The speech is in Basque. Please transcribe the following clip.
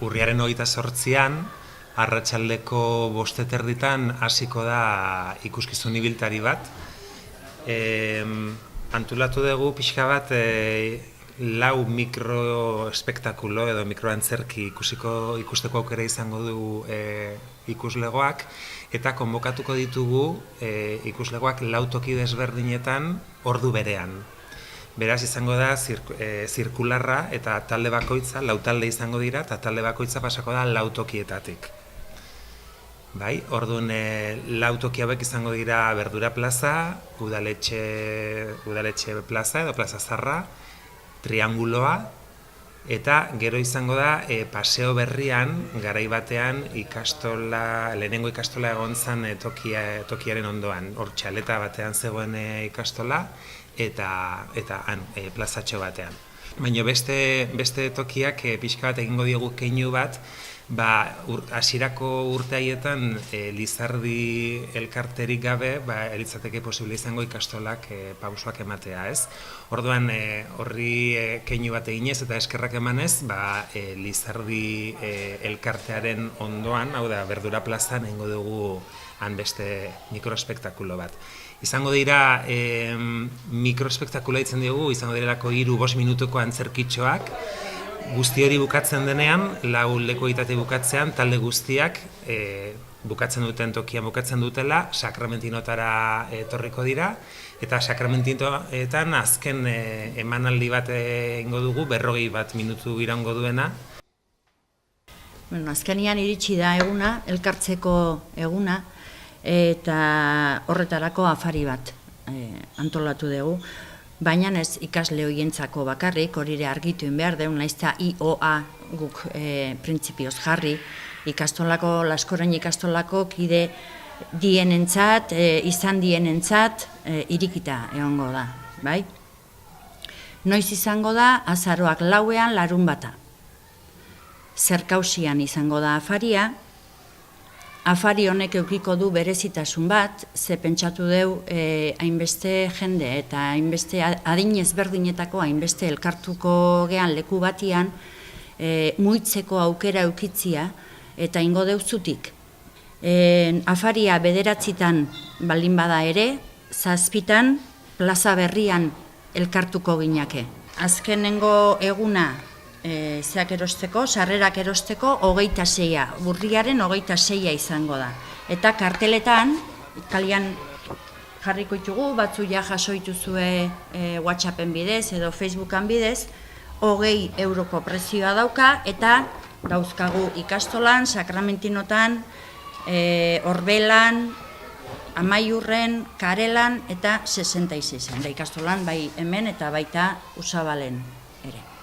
urriaren 28an, arratsaldeko 5:30 hasiko da ikuskizun ibiltari bat. Antolatu dugu pixka bat 4 mikroespektakulo edo mikroantzerki ikusteko aukera izango du ikuslegoak, eta konbokatuko ditugu ikuslegoak 4 toki desberdinetan ordu berean. Beraz, izango da zirkularra eta talde bakoitza, 4 talde izango dira, eta talde bakoitza pasako da 4 tokietatik. Bai, orduan 4 toki hauek izango dira Berdura plaza, Udaletxe plaza edo plaza zarra, Trianguloa, eta gero izango da Paseo Berrian, garai batean lehenengo ikastola egon zen tokiaren ondoan. Hor txaleta batean zegoen ikastola, eta han plazatxo batean. Baina beste tokiak pixka bat egingo diogu keinu bat, hasierako urte haietan Lizardi elkarterik gabe, elitzateke posible izango ikastolak pausoak ematea, ez? Orduan horri keinu bat eginez eta eskerrak emanez, Lizardi elkartearen ondoan, hau da, Berdura plazan egingo dugu han beste mikroespektakulo bat. Izango dira mikroespektakulo ditzen diogu, izango direlako 3-5 minutuko antzerkitxoak. Guzti hori bukatzen denean, 4 lekuetate bukatzean, talde guztiak bukatzen duten tokian bukatzen dutela, Sakramentinotara etorriko dira, eta Sakramentinoetan azken emanaldi bat egingo dugu, 41 minutu iraungo duena. Azkenian iritsi da eguna, elkartzeko eguna, eta horretarako afari bat antolatu dugu. Baina ez ikasle horientzako bakarrik, hori ere argitu behar dugu, naizta IOA guk printzipioz jarri, Laskoren ikastolako kide dienentzat, izan dienentzat, irikita egongo da, bai? Noiz izango da, azaroak 4ean Larunbata. Zerkausian izango da afaria, afari honek eukiko du berezitasun bat, ze pentsatu deu hainbeste jende eta hainbeste adin ezberdinetako hainbeste elkartuko gean leku batian muitzeko aukera eukitzia eta ingo deuzutik. Afaria 9 baldin bada ere, 7 plaza berrian elkartuko ginake. Azkenengo eguna zeak erosteko, sarrerak erosteko 26, urriaren 26 izango da. Eta karteletan, kalian jarriko ditugu, batzu ja jasoituzue WhatsAppen bidez edo Facebookan bidez, 20 euroko prezioa dauka, eta dauzkagu ikastolan, Sakramentinotan, Orbelan, Amaiurren, Karelan eta 66. Ikastolan bai hemen eta baita Usabalen ere.